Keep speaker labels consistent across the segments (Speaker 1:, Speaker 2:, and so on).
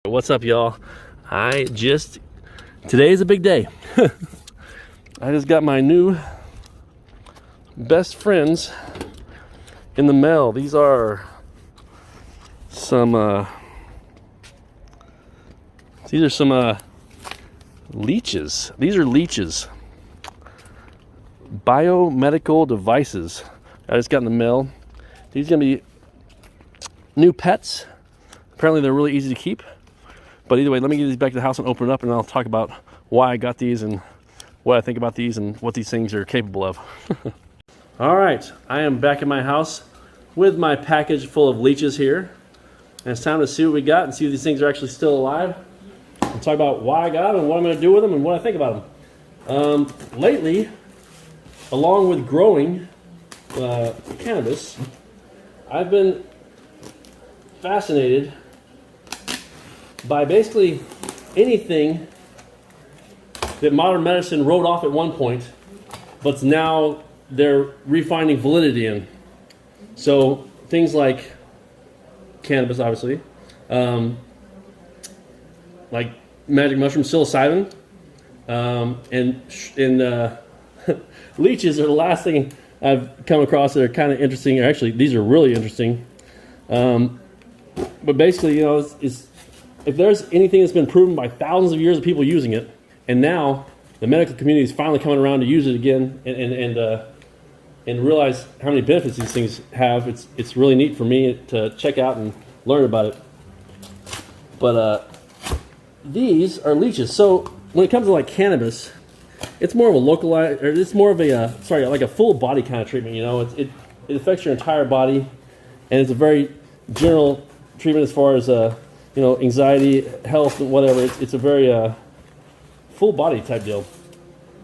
Speaker 1: What's up, y'all? Today is a big day. I just got my new best friends in the mail. These are some Leeches. These are Leeches. Biomedical devices. I just got in the mail. These are gonna be new pets. Apparently they're really easy to keep. But either way, let me get these back to the house and open it up, and I'll talk about why I got these and what I think about these and what these things are capable of. All right, I am back in my house with my package full of Leeches here. And it's time to see what we got and see if these things are actually still alive. And talk about why I got them and what I'm going to do with them and what I think about them. Lately, along with growing cannabis, I've been fascinated by basically anything that modern medicine wrote off at one point, but now they're refinding validity in. So things like cannabis, obviously, like magic mushroom, psilocybin, and leeches are the last thing I've come across that are kind of interesting. Actually, these are really interesting. But basically, you know, if there's anything that's been proven by thousands of years of people using it, and now the medical community is finally coming around to use it again and realize how many benefits these things have, it's really neat for me to check out and learn about it. But these are leeches. So when it comes to like cannabis, it's more of a localized, or it's more of like a full body kind of treatment. You know, it affects your entire body, and it's a very general treatment as far as anxiety, health, whatever. It's a very full body type deal.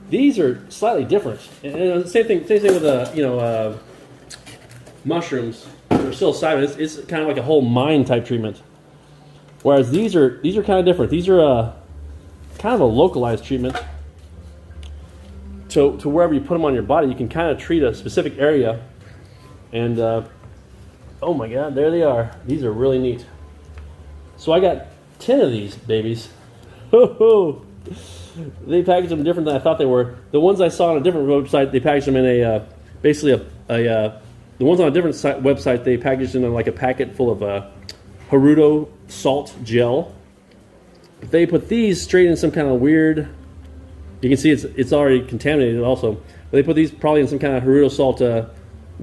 Speaker 1: These are slightly different. And same thing with mushrooms or psilocybin. It's kind of like a whole mind type treatment. Whereas these are kind of different. These are kind of a localized treatment. To wherever you put them on your body, you can kind of treat a specific area. And oh my God, there they are. These are really neat. So I got 10 of these babies. They packaged them different than I thought they were. The ones I saw on a different website, they packaged them in the ones on a different website, they packaged them in like a packet full of Hirudo salt gel. They put these straight in some kind of weird, you can see it's already contaminated also, but they put these probably in some kind of Hirudo salt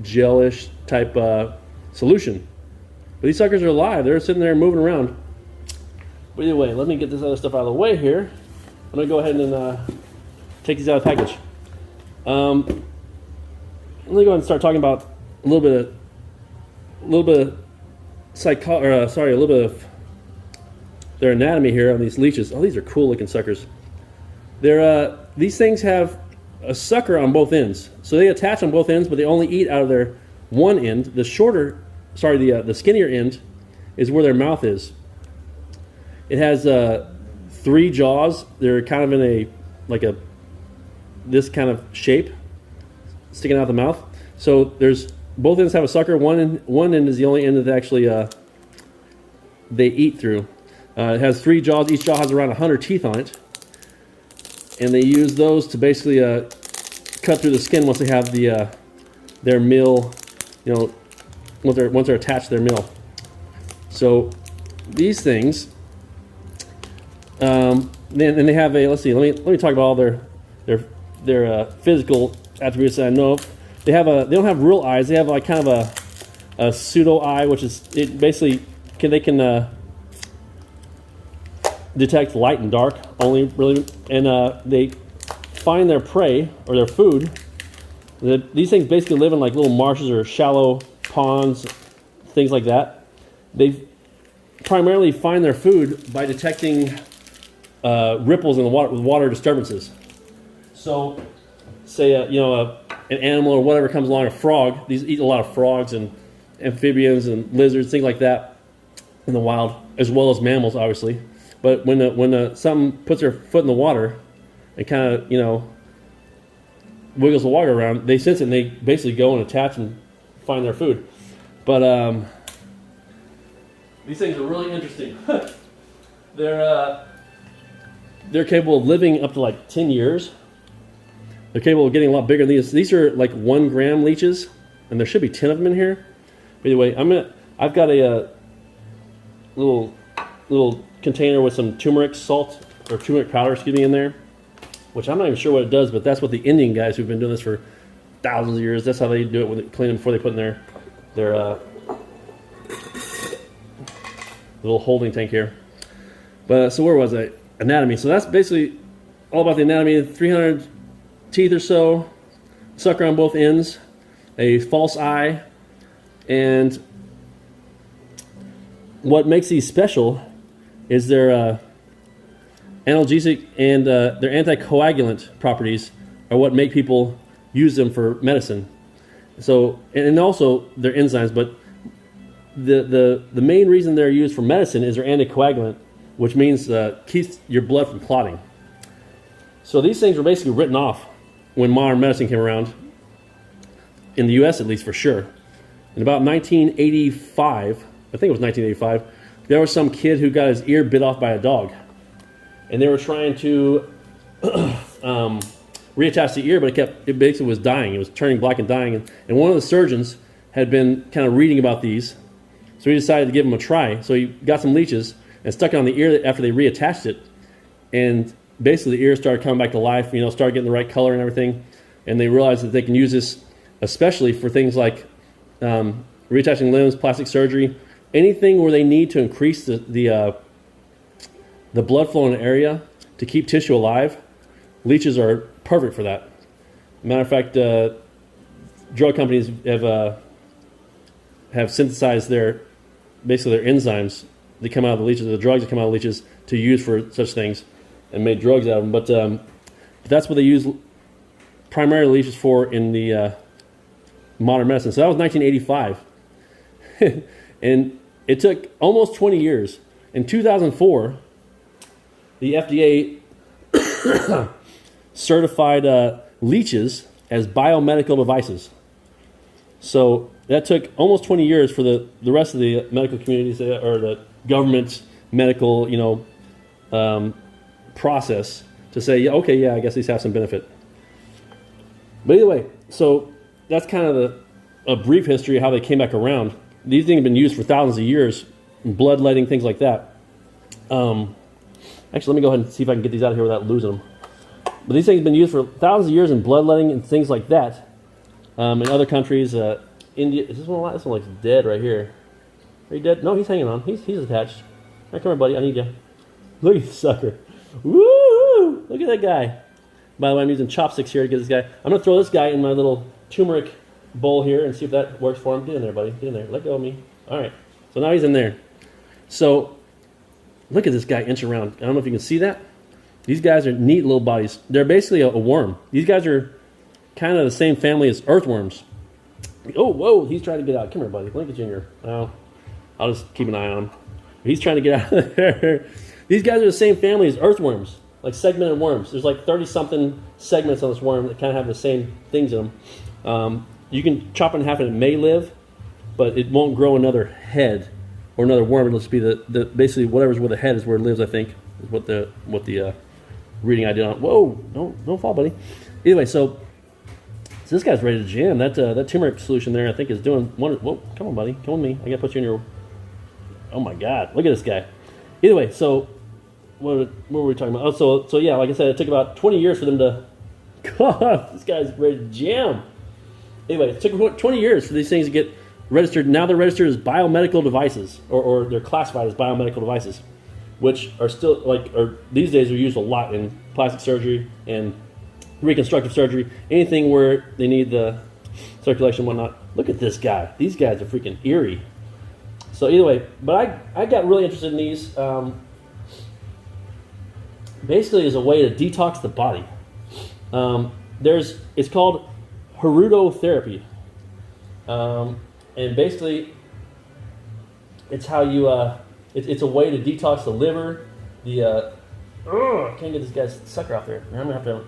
Speaker 1: gel-ish type solution. But these suckers are alive. They're sitting there moving around. But either way, let me get this other stuff out of the way here. I'm going to go ahead and take these out of the package. Let me go ahead and start talking about a little bit of their anatomy here on these leeches. Oh, these are cool looking suckers. These things have a sucker on both ends. So they attach on both ends, but they only eat out of their one end. The skinnier end is where their mouth is. It has 3 jaws. They're kind of in this kind of shape, sticking out the mouth. So both ends have a sucker. One end is the only end that actually they eat through. It has 3 jaws. Each jaw has around 100 teeth on it, and they use those to basically cut through the skin once they have their meal. You know, once they're attached to their meal. So these things. Then they have let's see. Let me talk about all their physical attributes that I know of. They don't have real eyes. They have like kind of a pseudo eye, which is basically they can detect light and dark only really, and they find their prey or their food. These things basically live in like little marshes or shallow ponds, things like that. They primarily find their food by detecting ripples in the water with water disturbances. So, say an animal or whatever comes along, a frog. These eat a lot of frogs and amphibians and lizards, things like that, in the wild, as well as mammals, obviously. But when something puts their foot in the water and kind of wiggles the water around, they sense it and they basically go and attach and find their food. But these things are really interesting. they're capable of living up to like 10 years. They're capable of getting a lot bigger than these. These are like 1 gram leeches, and there should be 10 of them in here. But anyway, I've got a little container with some turmeric salt or turmeric powder, in there, which I'm not even sure what it does, but that's what the Indian guys who've been doing this for thousands of years. That's how they do it when they clean them before they put in their little holding tank here. But so where was I? Anatomy. So that's basically all about the anatomy. 300 teeth or so, sucker on both ends, a false eye, and what makes these special is their analgesic and their anticoagulant properties are what make people use them for medicine. So, and also their enzymes, but the main reason they're used for medicine is their anticoagulant, which means keeps your blood from clotting. So these things were basically written off when modern medicine came around, in the U.S. at least for sure. In about 1985, I think it was 1985, there was some kid who got his ear bit off by a dog. And they were trying to reattach the ear, but it basically was dying. It was turning black and dying. And one of the surgeons had been kind of reading about these, so he decided to give him a try. So he got some leeches and stuck it on the ear after they reattached it. And basically the ear started coming back to life, started getting the right color and everything. And they realized that they can use this especially for things like reattaching limbs, plastic surgery, anything where they need to increase the blood flow in an area to keep tissue alive. Leeches are perfect for that. Matter of fact, drug companies have synthesized their enzymes that come out of the leeches, the drugs that come out of leeches, to use for such things, and made drugs out of them. But that's what they use primarily leeches for in the modern medicine. So that was 1985. And it took almost 20 years. In 2004, the FDA certified leeches as biomedical devices. So that took almost 20 years for the rest of the medical communities or the government's medical, process to say, yeah, okay, yeah, I guess these have some benefit. But either way, so that's kind of a brief history of how they came back around. These things have been used for thousands of years, bloodletting, things like that. Actually, let me go ahead and see if I can get these out of here without losing them. But these things have been used for thousands of years in bloodletting and things like that. In other countries, India. Is this one? This one looks dead right here. Are you dead? No, he's hanging on. He's attached. All right, come here, buddy. I need you. Look at this sucker. Woo! Look at that guy. By the way, I'm using chopsticks here to get this guy. I'm going to throw this guy in my little turmeric bowl here and see if that works for him. Get in there, buddy. Get in there. Let go of me. All right. So now he's in there. So look at this guy inch around. I don't know if you can see that. These guys are neat little bodies. They're basically a worm. These guys are kind of the same family as earthworms. Oh, whoa. He's trying to get out. Come here, buddy. Lincoln Jr. Oh, I'll just keep an eye on him. He's trying to get out of there. These guys are the same family as earthworms, like segmented worms. There's like 30-something segments on this worm that kind of have the same things in them. You can chop it in half and it may live, but it won't grow another head or another worm. It'll just be the basically whatever's where the head is where it lives, I think, is what the reading I did on. Whoa, don't fall, buddy. Anyway, so this guy's ready to jam. That turmeric solution there, I think, is doing one. Whoa, come on, buddy. Come with me. I got to put you in your... Oh, my God. Look at this guy. Either way, so what were we talking about? Oh, so yeah, like I said, it took about 20 years for them to... God, this guy's ready to jam. Anyway, it took 20 years for these things to get registered. Now they're registered as biomedical devices, or they're classified as biomedical devices, which are still, these days are used a lot in plastic surgery and reconstructive surgery, anything where they need the circulation and whatnot. Look at this guy. These guys are freaking eerie. So either way, but I got really interested in these basically as a way to detox the body. It's called Hirudo therapy. And basically it's how you, it's a way to detox the liver, I can't get this guy's sucker off there. I'm going to have to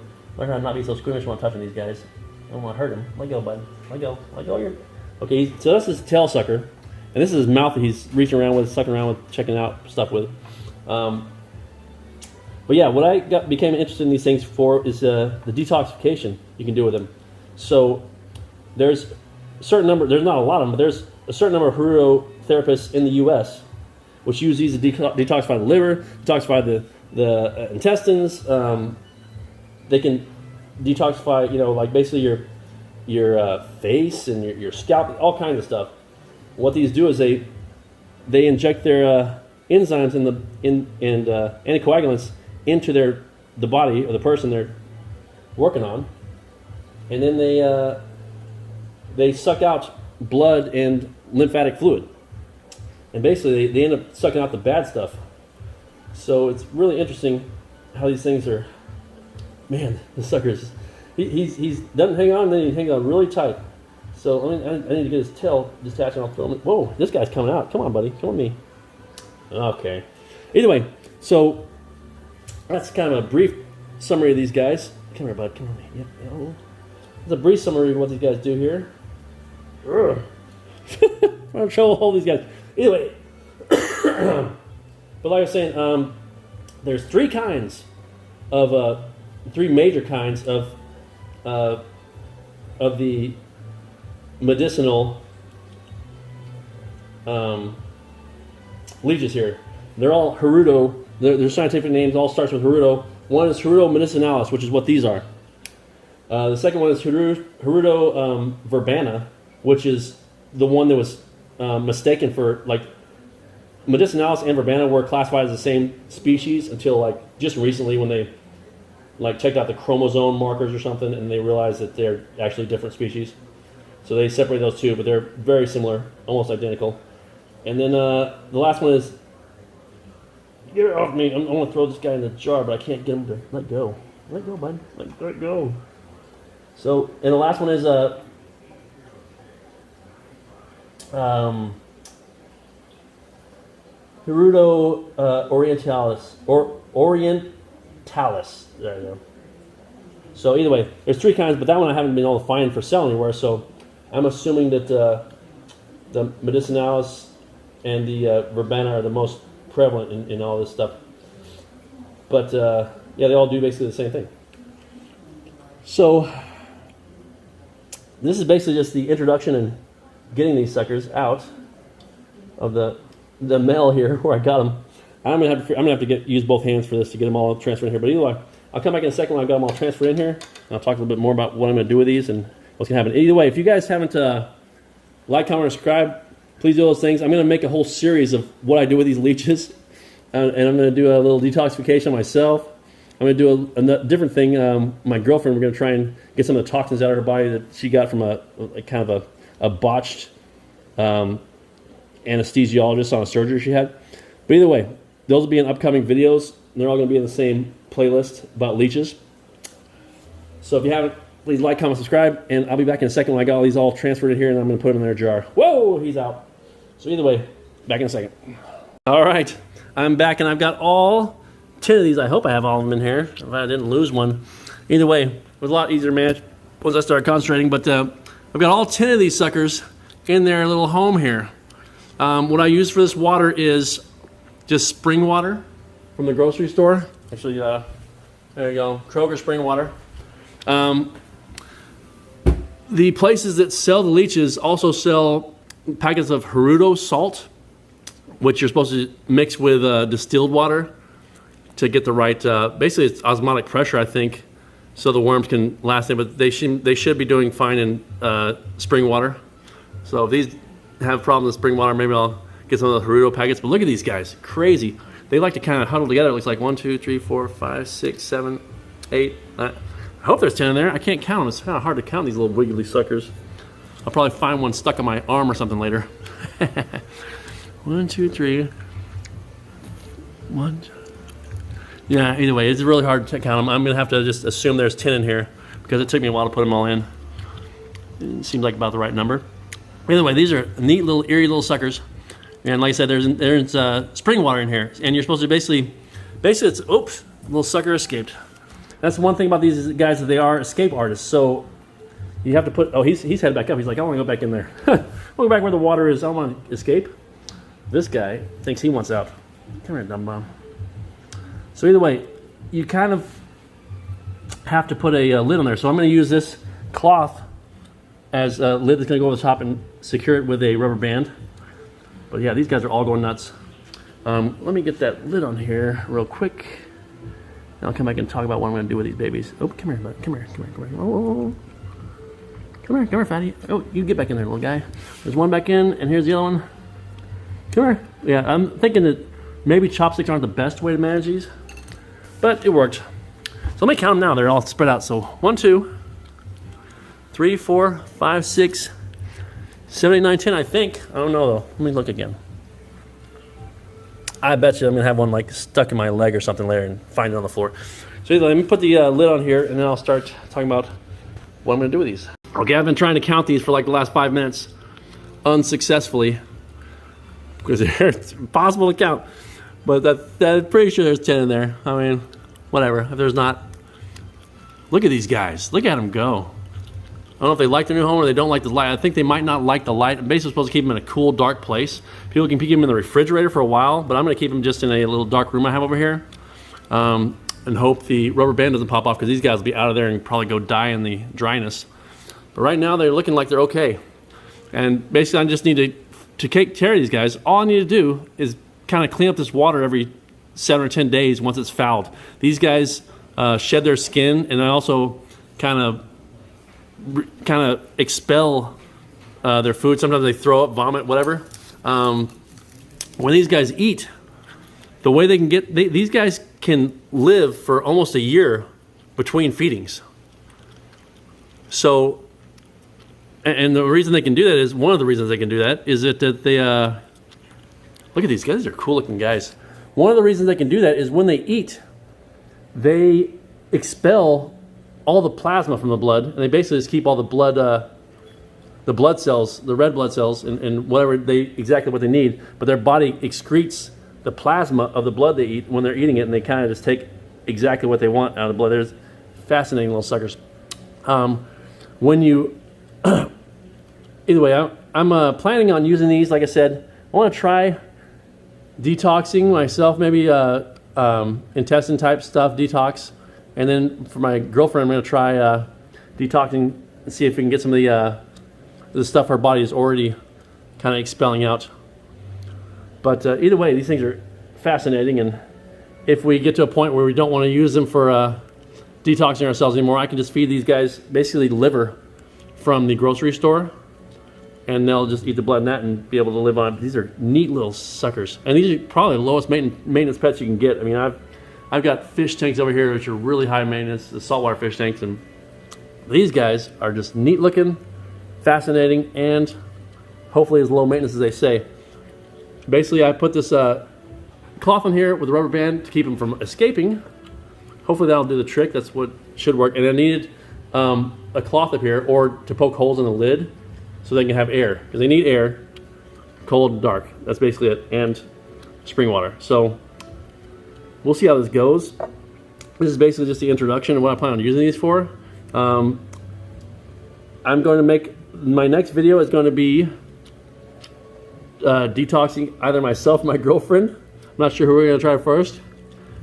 Speaker 1: not be so squeamish when I'm touching these guys. I don't want to hurt him. Let go, bud. Let go. Okay, so that's his tail sucker. And this is his mouth that he's reaching around with, sucking around with, checking out stuff with. But yeah, what I became interested in these things for is the detoxification you can do with them. So there's a certain number, there's not a lot of them, but there's a certain number of Hirudo therapists in the U.S. which use these to detoxify the liver, detoxify the intestines. They can detoxify, like basically your face and your scalp, all kinds of stuff. What these do is they inject their enzymes and anticoagulants into the body of the person they're working on, and then they suck out blood and lymphatic fluid, and basically they end up sucking out the bad stuff. So it's really interesting how these things are. Man, the suckers. He doesn't hang on, then he hangs on really tight. So I need to get his tail detached and I'll throw him. Whoa, this guy's coming out. Come on, buddy. Come with me. Okay. Either way, so that's kind of a brief summary of these guys. Come here, bud. Come on. Yep. Oh. That's a brief summary of what these guys do here. I'm trying to hold these guys. Either way. But like I was saying, there's three major kinds of the medicinal leeches here. They're all Hirudo. Their scientific names all starts with Hirudo. One is Hirudo medicinalis, which is what these are. The second one is Hirudo verbana, which is the one that was mistaken for, like, medicinalis and verbana were classified as the same species until like just recently when they checked out the chromosome markers or something and they realized that they're actually different species. So they separated those two, but they're very similar, almost identical. And then the last one is, get it off me. I want to throw this guy in the jar, but I can't get him to let go. Let go, bud. Let go. So, and the last one is Hirudo orientalis. Orientalis. There you go. So either way, there's three kinds, but that one I haven't been able to find for sale anywhere. So I'm assuming that the medicinalis and the verbena are the most prevalent in all this stuff. But yeah, they all do basically the same thing. So this is basically just the introduction and getting these suckers out of the mail here where I got them. I'm gonna have to use both hands for this to get them all transferred in here. But either way, I'll come back in a second when I've got them all transferred in here, and I'll talk a little bit more about what I'm gonna do with these and what's gonna happen. Either way, if you guys haven't like, comment, or subscribe, please do those things. I'm gonna make a whole series of what I do with these leeches, and I'm gonna do a little detoxification myself. I'm gonna do a different thing. My girlfriend, we're gonna try and get some of the toxins out of her body that she got from a kind of a botched anesthesiologist on a surgery she had. But either way, those will be in upcoming videos. They're all going to be in the same playlist about leeches. So if you haven't, please like, comment, subscribe, and I'll be back in a second when I got all these all transferred in here, and I'm going to put them in their jar. Whoa, he's out. So either way, back in a second. All right, I'm back, and I've got all 10 of these. I hope I have all of them in here, if I didn't lose one. Either way, it was a lot easier to manage once I started concentrating, but I've got all 10 of these suckers in their little home here. What I use for this water is just spring water from the grocery store. Actually, there you go, Kroger spring water. The places that sell the leeches also sell packets of Hirudo salt, which you're supposed to mix with distilled water to get the right, basically it's osmotic pressure, I think, so the worms can last in, but they should be doing fine in spring water. So if these have problems with spring water, maybe I'll get some of the Hirudo packets. But look at these guys, crazy. They like to kind of huddle together. It looks like 1, 2, 3, 4, 5, 6, 7, 8. I hope there's 10 in there. I can't count them. It's kind of hard to count these little wiggly suckers. I'll probably find one stuck on my arm or something later. 1, 2, 3. 1. Yeah, either way, it's really hard to count them. I'm going to have to just assume there's 10 in here because it took me a while to put them all in. It seems like about the right number. Either way, these are neat little, eerie little suckers. And like I said, there's spring water in here. And you're supposed to basically it's, oops, a little sucker escaped. That's one thing about these guys, that they are escape artists. So you have to put, oh, he's headed back up. He's like, I want to go back in there. I'll go back where the water is. I don't want to escape. This guy thinks he wants out. Come here, dumb bomb. So either way, you kind of have to put a lid on there. So I'm going to use this cloth as a lid that's going to go over the top and secure it with a rubber band. But yeah, these guys are all going nuts. Let me get that lid on here real quick. And I'll come back and talk about what I'm going to do with these babies. Oh, come here, bud. Come here, come here, come here. Oh. Come here, fatty. Oh, you get back in there, little guy. There's one back in, and here's the other one. Come here. Yeah, I'm thinking that maybe chopsticks aren't the best way to manage these, but it worked. So let me count them now. They're all spread out. So 1, 2, 3, 4, 5, 6, 7, 8, 9, 10, I think. I don't know though. Let me look again. I bet you I'm gonna have one like stuck in my leg or something later and find it on the floor. So let me put the lid on here and then I'll start talking about what I'm gonna do with these. Okay, I've been trying to count these for like the last 5 minutes unsuccessfully because it's impossible to count. But I'm pretty sure there's 10 in there. I mean, whatever. If there's not, look at these guys. Look at them go. I don't know if they like their new home or they don't like the light. I think they might not like the light. I'm basically supposed to keep them in a cool, dark place. People can keep them in the refrigerator for a while, but I'm going to keep them just in a little dark room I have over here, and hope the rubber band doesn't pop off because these guys will be out of there and probably go die in the dryness. But right now they're looking like they're okay. And basically I just need to take care of these guys. All I need to do is kind of clean up this water every 7 or 10 days once it's fouled. These guys shed their skin, and I also kind of expel their food. Sometimes they throw up, vomit, whatever. When these guys eat, the way they can get, these guys can live for almost a year between feedings. So, and the reason they can do that is, one of the reasons they can do that is that they, look at these guys, they're cool looking guys. One of the reasons they can do that is when they eat, they expel all the plasma from the blood, and they basically just keep all the blood cells, the red blood cells, and whatever exactly what they need. But their body excretes the plasma of the blood they eat when they're eating it, and they kind of just take exactly what they want out of the blood. There's fascinating little suckers. When you, either way, I'm planning on using these. Like I said, I want to try detoxing myself, maybe intestine type stuff, detox. And then for my girlfriend, I'm going to try detoxing and see if we can get some of the stuff her body is already kind of expelling out. But either way, these things are fascinating. And if we get to a point where we don't want to use them for detoxing ourselves anymore, I can just feed these guys basically liver from the grocery store. And they'll just eat the blood in that and be able to live on it. These are neat little suckers. And these are probably the lowest maintenance pets you can get. I mean, I've got fish tanks over here which are really high maintenance, the saltwater fish tanks, and these guys are just neat looking, fascinating, and hopefully as low maintenance as they say. Basically, I put this cloth on here with a rubber band to keep them from escaping. Hopefully that'll do the trick. That's what should work. And I needed a cloth up here or to poke holes in the lid so they can have air, because they need air, cold and dark. That's basically it, and spring water. So we'll see how this goes. This is basically just the introduction of what I plan on using these for. I'm going to make, my next video is going to be detoxing either myself or my girlfriend. I'm not sure who we're going to try first.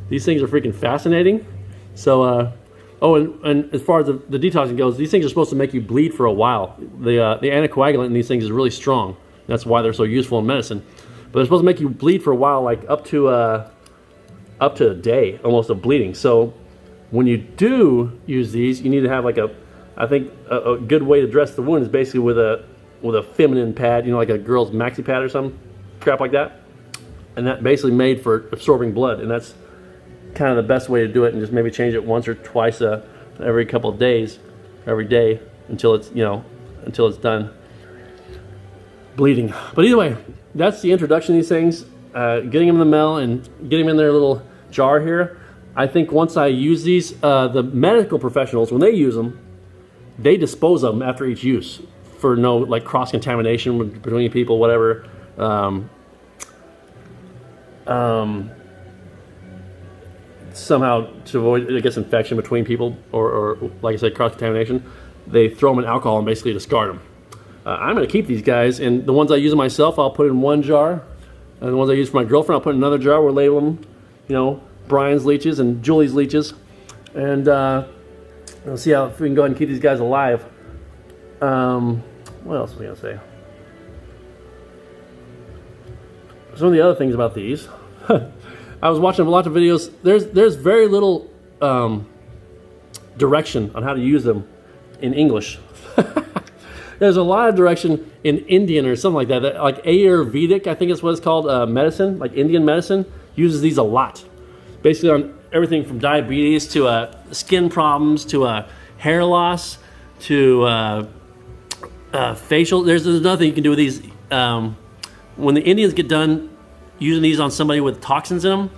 Speaker 1: These things are freaking fascinating. So, oh, and as far as the detoxing goes, these things are supposed to make you bleed for a while. The anticoagulant in these things is really strong. That's why they're so useful in medicine. But they're supposed to make you bleed for a while, like up to a day almost of bleeding. So when you do use these, you need to have like I think a good way to dress the wound is basically with a feminine pad, you know, like a girl's maxi pad or some crap like that. And that basically made for absorbing blood, and that's kind of the best way to do it. And just maybe change it once or twice every couple of days, every day until it's, you know, until it's done bleeding. But either way, that's the introduction to these things. Getting them in the mail and getting them in their little jar here. I think once I use these, the medical professionals, when they use them, they dispose of them after each use for no like cross-contamination between people, whatever. Somehow to avoid, I guess, infection between people or like I said, cross-contamination, they throw them in alcohol and basically discard them. I'm going to keep these guys, and the ones I use myself, I'll put in one jar. And the ones I use for my girlfriend, I'll put in another jar. We'll label them, you know, Brian's leeches and Julie's leeches. And we'll see if we can go ahead and keep these guys alive. What else are we going to say? Some of the other things about these. I was watching a lot of videos. There's very little direction on how to use them in English. There's a lot of direction in Indian or something like that. Like Ayurvedic, I think is what it's called, medicine, like Indian medicine, uses these a lot. Basically on everything from diabetes to skin problems to hair loss to facial. There's nothing you can do with these. When the Indians get done using these on somebody with toxins in them,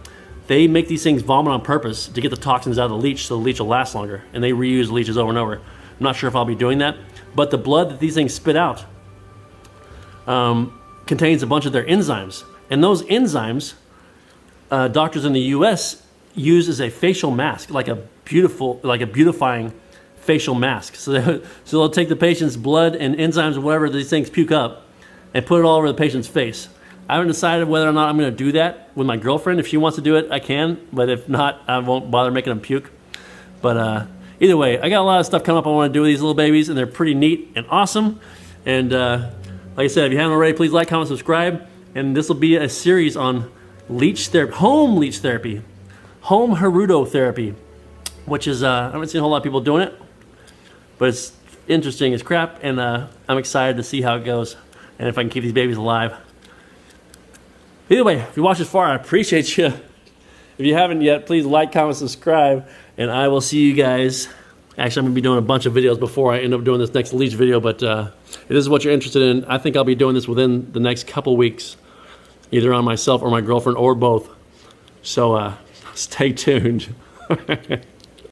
Speaker 1: they make these things vomit on purpose to get the toxins out of the leech so the leech will last longer. And they reuse leeches over and over. I'm not sure if I'll be doing that. But the blood that these things spit out contains a bunch of their enzymes. And those enzymes, doctors in the US use as a facial mask, like a beautifying facial mask. So they'll take the patient's blood and enzymes or whatever these things puke up and put it all over the patient's face. I haven't decided whether or not I'm going to do that with my girlfriend. If she wants to do it, I can. But if not, I won't bother making them puke. But either way, I got a lot of stuff coming up I want to do with these little babies, and they're pretty neat and awesome. And like I said, if you haven't already, please like, comment, subscribe. And this will be a series on leech therapy, home leech therapy, home Hirudo therapy, which is, I haven't seen a whole lot of people doing it, but it's interesting as crap, and I'm excited to see how it goes and if I can keep these babies alive. Either way, if you watched this far, I appreciate you. If you haven't yet, please like, comment, subscribe, and I will see you guys. Actually, I'm going to be doing a bunch of videos before I end up doing this next leech video, but if this is what you're interested in, I think I'll be doing this within the next couple weeks, either on myself or my girlfriend or both. So stay tuned.